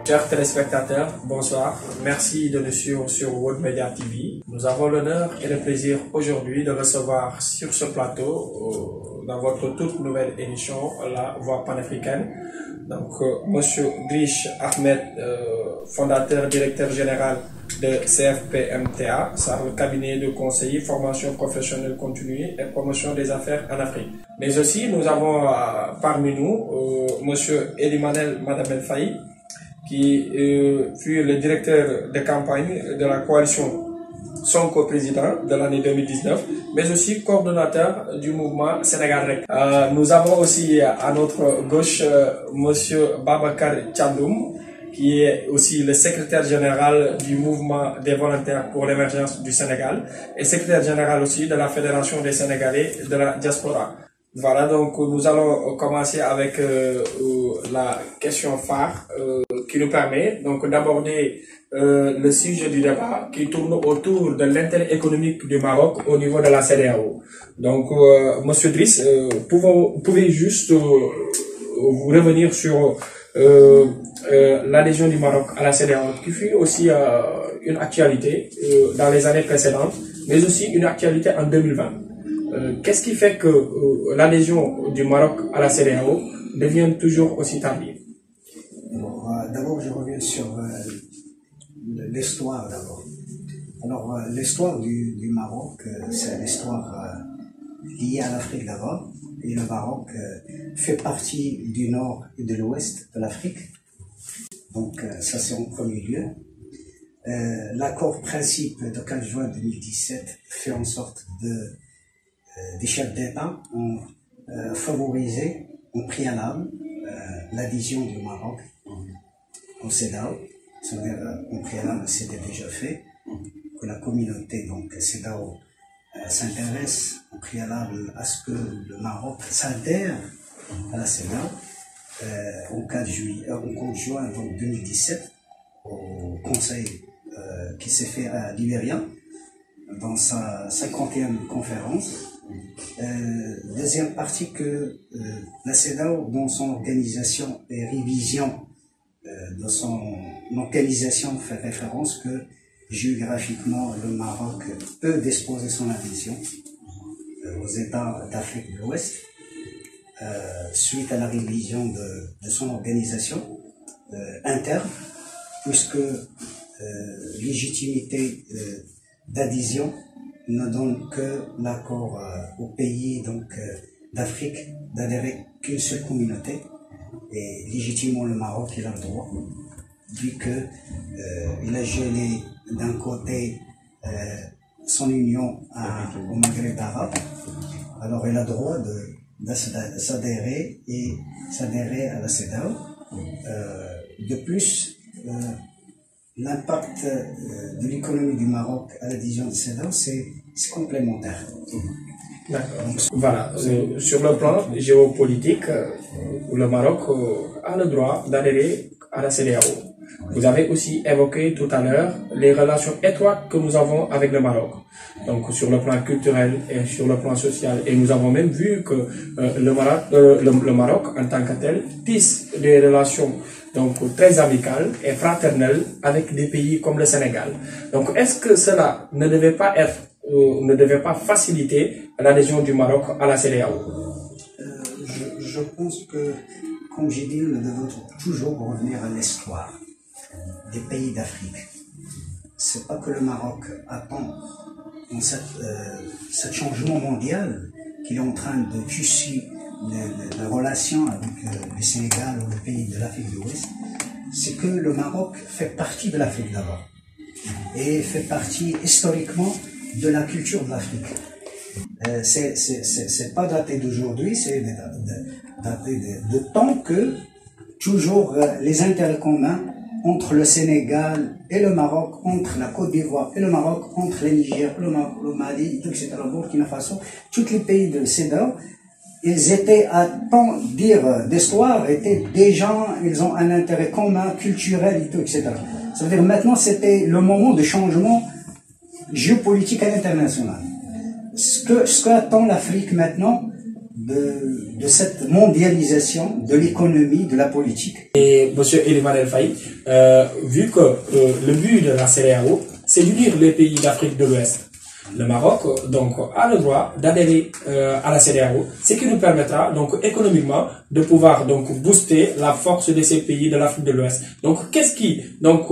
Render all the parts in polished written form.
Chers téléspectateurs, bonsoir. Merci de nous suivre sur World Media TV. Nous avons l'honneur et le plaisir aujourd'hui de recevoir sur ce plateau, dans votre toute nouvelle émission, La Voix panafricaine. Donc, Monsieur Driche Ahmed, fondateur, directeur général de CFPMTA, c'est le cabinet de conseil, formation professionnelle continue et promotion des affaires en Afrique. Mais aussi, nous avons parmi nous Monsieur Elimanel Madamel Faye, qui fut le directeur de campagne de la coalition Sonko président de l'année 2019, mais aussi coordonnateur du mouvement Sénégal Rek. Nous avons aussi à notre gauche Monsieur Babacar Thiandoum, qui est aussi le secrétaire général du mouvement des volontaires pour l'émergence du Sénégal et secrétaire général aussi de la Fédération des Sénégalais de la diaspora. Voilà, donc nous allons commencer avec la question phare qui nous permet donc d'aborder le sujet du débat qui tourne autour de l'intérêt économique du Maroc au niveau de la CEDEAO. Donc, Monsieur Driss, pouvez juste vous revenir sur l'adhésion du Maroc à la CEDEAO, qui fut aussi une actualité dans les années précédentes, mais aussi une actualité en 2020. Qu'est-ce qui fait que l'adhésion du Maroc à la CEDEAO devient toujours aussi tardive? D'abord, je reviens sur l'histoire d'abord. Alors, l'histoire du Maroc, c'est l'histoire liée à l'Afrique d'abord. Et le Maroc fait partie du nord et de l'ouest de l'Afrique. Donc, ça c'est en premier lieu. L'accord principe de 15 juin 2017 fait en sorte des chefs d'État ont favorisé en préalable l'adhésion du Maroc au CEDEAO. C'est-à-dire en préalable, c'était déjà fait, que la communauté donc CEDEAO s'intéresse en préalable à ce que le Maroc s'adhère à la CEDEAO au 4 juin donc 2017 au conseil qui s'est fait à Libéria dans sa 51e conférence. Deuxième partie que la CEDEAO dans son organisation et révision de son organisation fait référence que géographiquement, le Maroc peut disposer son adhésion aux États d'Afrique de l'Ouest suite à la révision de son organisation interne, puisque légitimité d'adhésion ne donne que l'accord aux pays d'Afrique d'adhérer qu'une seule communauté, et légitimement le Maroc il a le droit, vu que il a gelé d'un côté son union au Maghreb arabe, alors il a le droit de s'adhérer à la CEDEAO. De plus, l'impact de l'économie du Maroc à l'adhésion de CEDEAO, c'est complémentaire. D'accord. Voilà. Sur le plan géopolitique, le Maroc a le droit d'adhérer à la CEDEAO. Vous avez aussi évoqué tout à l'heure les relations étroites que nous avons avec le Maroc. Donc sur le plan culturel et sur le plan social. Et nous avons même vu que le Maroc en tant que tel tisse des relations donc très amicales et fraternelles avec des pays comme le Sénégal. Donc est-ce que cela ne devait pas faciliter l'adhésion du Maroc à la CEDEAO? Je pense que, comme j'ai dit, nous devons toujours revenir à l'histoire des pays d'Afrique. C'est pas que le Maroc attend dans ce changement mondial qu'il est en train de tisser les relations avec le Sénégal ou les pays de l'Afrique de l'Ouest. C'est que le Maroc fait partie de l'Afrique d'abord et fait partie historiquement de la culture de l'Afrique. C'est pas daté d'aujourd'hui, c'est daté de temps que toujours les intérêts communs entre le Sénégal et le Maroc, entre la Côte d'Ivoire et le Maroc, entre le Niger, le Mali, etc., le Burkina Faso, tous les pays de CEDEAO, ils étaient à tant dire d'histoire, étaient des gens, ils ont un intérêt commun, culturel, et tout, etc. Ça veut dire maintenant c'était le moment de changement géopolitique à l'international. Ce que attend l'Afrique maintenant, de cette mondialisation de l'économie, de la politique. Et M. Eliman El Faï, vu que le but de la CEDEAO, c'est d'unir les pays d'Afrique de l'Ouest, le Maroc donc a le droit d'adhérer à la CEDEAO, ce qui nous permettra donc économiquement de pouvoir donc booster la force de ces pays de l'Afrique de l'Ouest. Donc qu'est-ce qui donc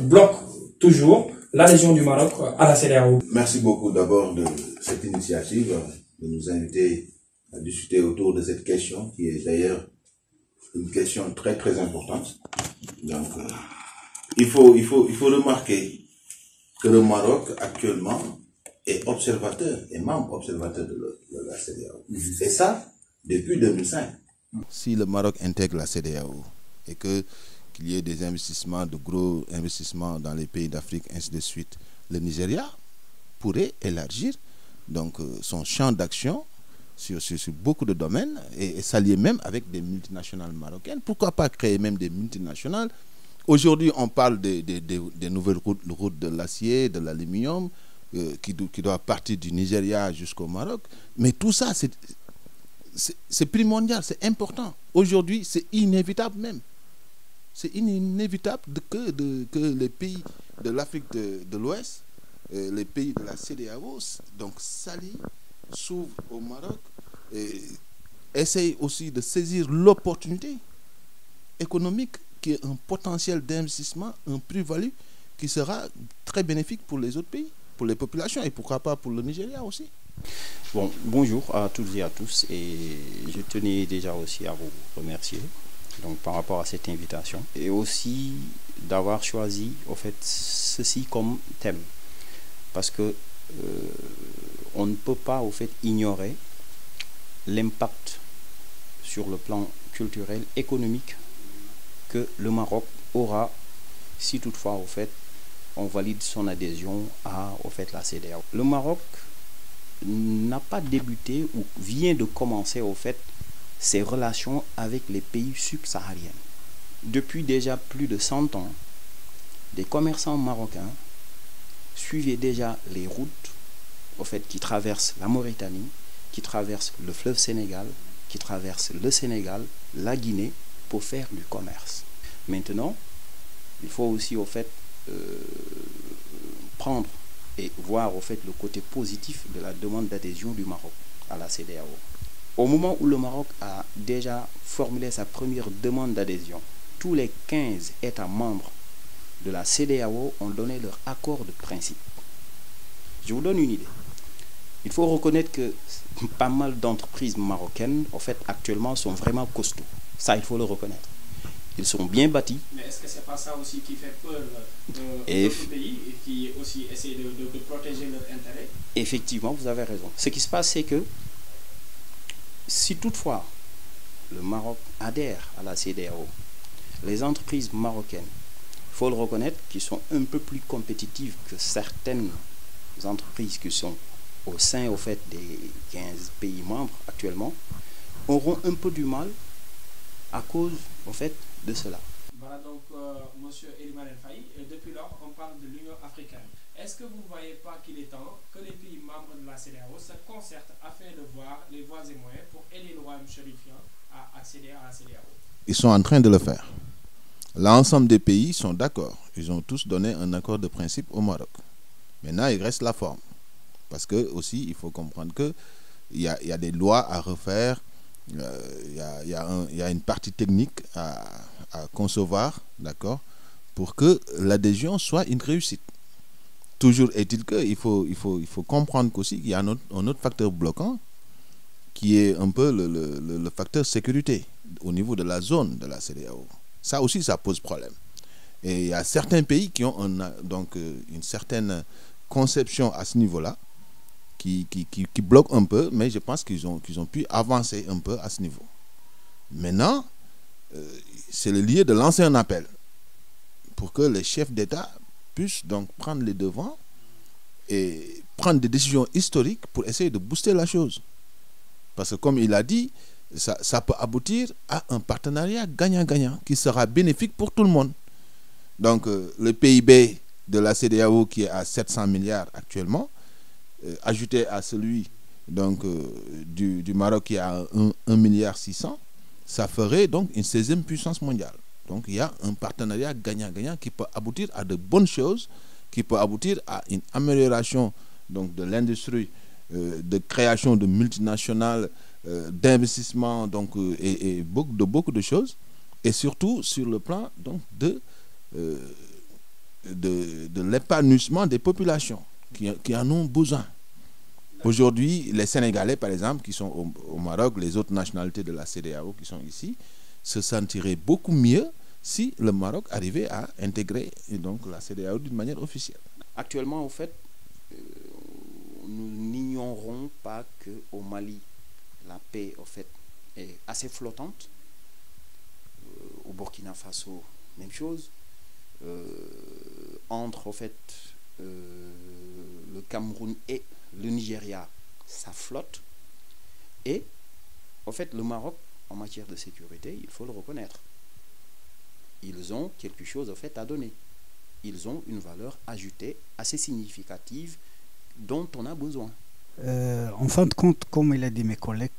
bloque toujours l'adhésion du Maroc à la CEDEAO? Merci beaucoup d'abord de cette initiative, de nous inviter à discuter autour de cette question qui est d'ailleurs une question très très importante. Donc il faut remarquer que le Maroc actuellement est observateur et membre observateur de la CEDEAO. Et ça depuis 2005. Si le Maroc intègre la CEDEAO et qu'il y ait des investissements, de gros investissements dans les pays d'Afrique, ainsi de suite, le Nigeria pourrait élargir donc son champ d'action sur beaucoup de domaines et s'allier même avec des multinationales marocaines. Pourquoi pas créer même des multinationales? Aujourd'hui, on parle des nouvelles routes de l'acier, de l'aluminium, qui doivent partir du Nigeria jusqu'au Maroc. Mais tout ça, c'est primordial, c'est important. Aujourd'hui, c'est inévitable même. C'est inévitable que les pays de l'Afrique de l'Ouest, les pays de la CEDEAO, donc s'allient, s'ouvrent au Maroc, et essayent aussi de saisir l'opportunité économique qui est un potentiel d'investissement, un plus-value qui sera très bénéfique pour les autres pays, pour les populations et pourquoi pas pour le Nigeria aussi. Bon, bonjour à toutes et à tous, et je tenais déjà aussi à vous remercier donc par rapport à cette invitation et aussi d'avoir choisi au fait ceci comme thème, parce que on ne peut pas au fait ignorer l'impact sur le plan culturel, économique que le Maroc aura si toutefois au fait on valide son adhésion à au fait la CEDEAO. Le Maroc n'a pas débuté ou vient de commencer au fait ses relations avec les pays subsahariens. Depuis déjà plus de 100 ans, des commerçants marocains suivaient déjà les routes au fait qui traversent la Mauritanie, qui traversent le fleuve Sénégal, qui traversent le Sénégal, la Guinée pour faire du commerce. Maintenant, il faut aussi au fait prendre et voir au fait le côté positif de la demande d'adhésion du Maroc à la CEDEAO. Au moment où le Maroc a déjà formulé sa première demande d'adhésion, tous les 15 États membres de la CEDEAO ont donné leur accord de principe. Je vous donne une idée. Il faut reconnaître que pas mal d'entreprises marocaines, en fait, actuellement, sont vraiment costauds. Ça, il faut le reconnaître. Ils sont bien bâtis. Mais est-ce que c'est pas ça aussi qui fait peur d'autres pays et qui aussi essaient de protéger leurs intérêts? Effectivement, vous avez raison. Ce qui se passe, c'est que si toutefois le Maroc adhère à la CEDEAO, les entreprises marocaines, il faut le reconnaître, qui sont un peu plus compétitives que certaines entreprises qui sont au sein au fait des 15 pays membres actuellement, auront un peu du mal à cause au fait de cela. Voilà donc M. Eliman El Faï, depuis lors on parle de l'Union africaine. Est-ce que vous ne voyez pas qu'il est temps que les pays membres de la CEDEAO se concertent afin de voir les voies et moyens pour aider le royaume chérifien à accéder à la CEDEAO? Ils sont en train de le faire. L'ensemble des pays sont d'accord. Ils ont tous donné un accord de principe au Maroc. Maintenant, il reste la forme. Parce que aussi, il faut comprendre qu'il y a des lois à refaire. Il y a une partie technique à concevoir, d'accord, pour que l'adhésion soit une réussite. Toujours est-il qu'il faut comprendre qu'aussi il y a un autre facteur bloquant qui est un peu le facteur sécurité au niveau de la zone de la CEDEAO. Ça aussi, ça pose problème. Et il y a certains pays qui ont une certaine conception à ce niveau-là qui bloque un peu, mais je pense qu'ils ont pu avancer un peu à ce niveau. Maintenant, c'est le lieu de lancer un appel pour que les chefs d'État puissent donc prendre les devants et prendre des décisions historiques pour essayer de booster la chose. Parce que comme il a dit, ça peut aboutir à un partenariat gagnant-gagnant qui sera bénéfique pour tout le monde. Donc le PIB de la CEDEAO qui est à 700 milliards actuellement, ajouté à celui donc, du Maroc qui a 1,6 milliard, ça ferait donc une 16e puissance mondiale. Donc il y a un partenariat gagnant-gagnant qui peut aboutir à de bonnes choses, qui peut aboutir à une amélioration donc, de l'industrie, de création de multinationales, d'investissement et beaucoup de choses, et surtout sur le plan donc, de l'épanouissement des populations qui en ont besoin. Aujourd'hui, les Sénégalais, par exemple, qui sont au Maroc, les autres nationalités de la CEDEAO qui sont ici, se sentiraient beaucoup mieux si le Maroc arrivait à intégrer donc, la CEDEAO d'une manière officielle. Actuellement, en fait, nous n'ignorons pas qu'au Mali, la paix, en fait, est assez flottante. Au Burkina Faso, même chose. Entre, en fait, le Cameroun et le Nigeria, ça flotte. Et, en fait, le Maroc, en matière de sécurité, il faut le reconnaître. Ils ont quelque chose, en fait, à donner. Ils ont une valeur ajoutée assez significative dont on a besoin. En fin de compte, comme il a dit mes collègues,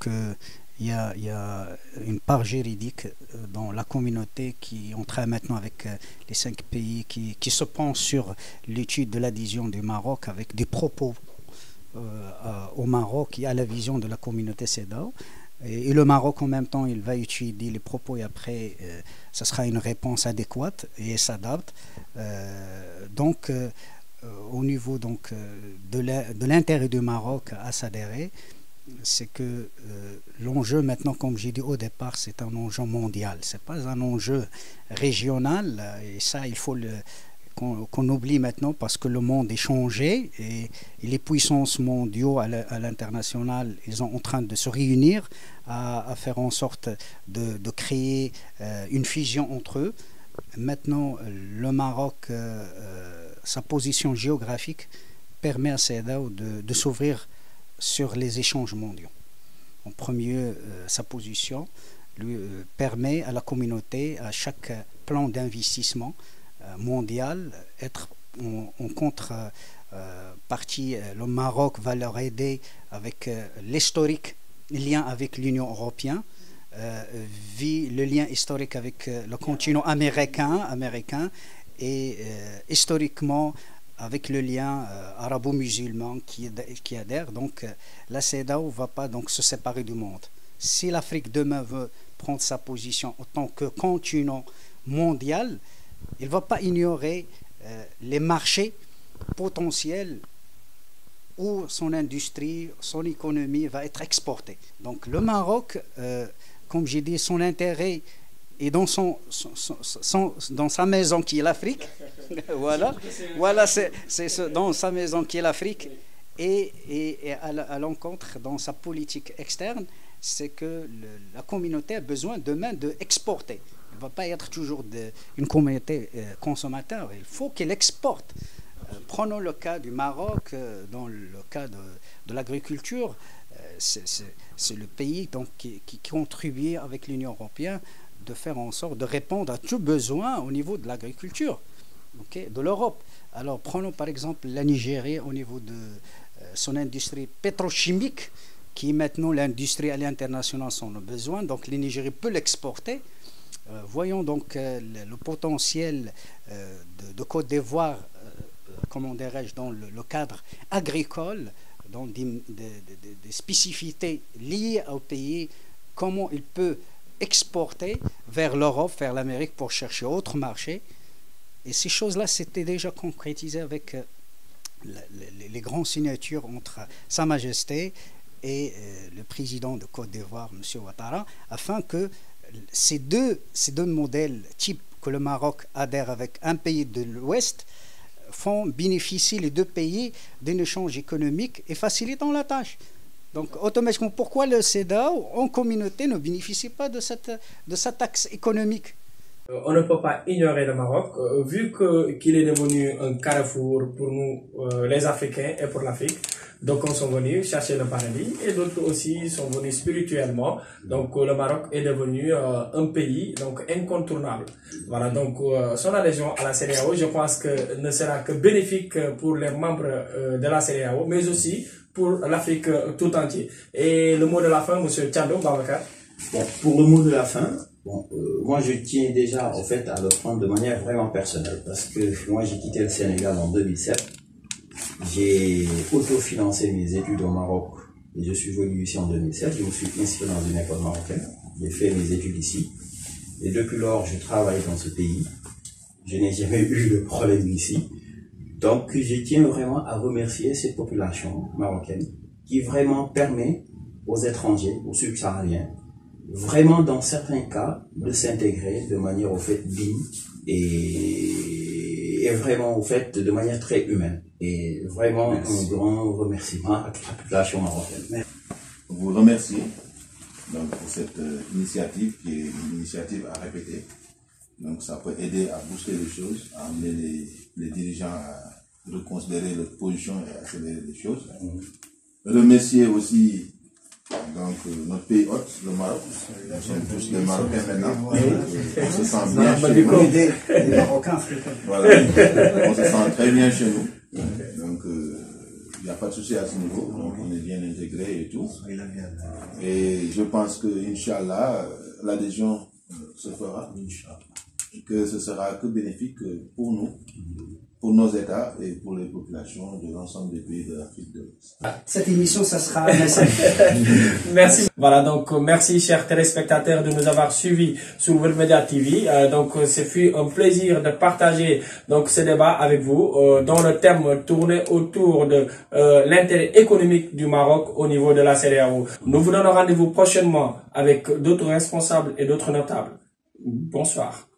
il y a une part juridique dans la communauté qui on travaille maintenant avec les 5 pays qui se penchent sur l'étude de l'adhésion du Maroc avec des propos au Maroc et à la vision de la communauté CEDEAO. Et le Maroc en même temps il va étudier les propos et après ça sera une réponse adéquate et s'adapte. Donc au niveau donc, de l'intérêt du Maroc à s'adhérer, c'est que l'enjeu maintenant, comme j'ai dit au départ, c'est un enjeu mondial, c'est pas un enjeu régional, et ça il faut qu'on oublie maintenant parce que le monde est changé et les puissances mondiaux à l'international, ils sont en train de se réunir à faire en sorte de créer une fusion entre eux. Maintenant, le Maroc, sa position géographique permet à CEDEAO de s'ouvrir sur les échanges mondiaux. En premier, sa position lui permet à la communauté, à chaque plan d'investissement mondial, être en contrepartie. Le Maroc va leur aider avec l'historique lien avec l'Union européenne, vit le lien historique avec le continent américain et historiquement avec le lien arabo-musulman qui adhère. Donc la CEDEAO ne va pas donc se séparer du monde. Si l'Afrique demain veut prendre sa position en tant que continent mondial, il ne va pas ignorer les marchés potentiels où son industrie, son économie va être exportée. Donc le Maroc, comme j'ai dit, son intérêt est dans dans sa maison qui est l'Afrique. voilà c'est dans sa maison qui est l'Afrique. Et à l'encontre, dans sa politique externe, c'est que la communauté a besoin demain d'exporter. Elle ne va pas être toujours une communauté consommateur, il faut qu'elle exporte. Prenons le cas du Maroc, dans le cas de l'agriculture, c'est le pays donc, qui contribue avec l'Union européenne de faire en sorte de répondre à tous besoins au niveau de l'agriculture, de l'Europe. Alors prenons par exemple la Nigérie au niveau de son industrie pétrochimique, qui maintenant l'industrie à l'international sont le besoin, donc la Nigérie peut l'exporter. Voyons donc le potentiel de Côte d'Ivoire, comment dirais-je, dans le cadre agricole, dans des spécificités liées au pays, comment il peut exporter vers l'Europe, vers l'Amérique pour chercher autre marché. Et ces choses-là, c'était déjà concrétisé avec les grandes signatures entre Sa Majesté et le président de Côte d'Ivoire, M. Ouattara, afin que ces deux modèles type que le Maroc adhère avec un pays de l'Ouest font bénéficier les deux pays d'un échange économique et facilitant la tâche. Donc automatiquement, pourquoi le CEDEAO en communauté ne bénéficie pas de cette taxe économique? On ne peut pas ignorer le Maroc, vu qu'il est devenu un carrefour pour nous, les Africains, et pour l'Afrique. Donc, on sont venus chercher le paradis, et d'autres aussi sont venus spirituellement. Donc, le Maroc est devenu un pays donc incontournable. Voilà, donc son adhésion à la CEDEAO, je pense que ne sera que bénéfique pour les membres de la CEDEAO, mais aussi pour l'Afrique tout entière. Et le mot de la fin, monsieur Thiado Babacar. Bon, pour le mot de la fin, bon, moi je tiens déjà en fait à le prendre de manière vraiment personnelle parce que moi j'ai quitté le Sénégal en 2007. J'ai autofinancé mes études au Maroc et je suis venu ici en 2007. Je me suis inscrit dans une école marocaine. J'ai fait mes études ici. Et depuis lors, je travaille dans ce pays. Je n'ai jamais eu de problème ici. Donc, je tiens vraiment à remercier cette population marocaine qui vraiment permet aux étrangers, aux subsahariens, vraiment dans certains cas, de s'intégrer de manière au fait digne et vraiment au fait de manière très humaine. Et vraiment un grand remerciement à toute la population marocaine. Vous remercie donc, pour cette initiative qui est une initiative à répéter. Donc ça peut aider à booster les choses, à amener les dirigeants à reconsidérer leur position et à accélérer les choses. Remercier aussi donc, notre pays hôte, le Maroc. Nous sommes tous des Marocains maintenant. On se sent bien chez nous. Les Marocains africains. Voilà, on se sent très bien chez nous. Donc il n'y a pas de souci à ce niveau. Donc on est bien intégrés et tout. Et je pense que, Inch'Allah, l'adhésion se fera. Que ce sera que bénéfique pour nous, pour nos États et pour les populations de l'ensemble des pays de l'Afrique de l'Ouest. Cette émission, ça sera un message. Merci. Voilà, donc merci chers téléspectateurs de nous avoir suivis sur World Media TV. Donc ce fut un plaisir de partager donc ce débat avec vous, dont le thème tournait autour de l'intérêt économique du Maroc au niveau de la CEDEAO. Nous vous donnons rendez-vous prochainement avec d'autres responsables et d'autres notables. Bonsoir.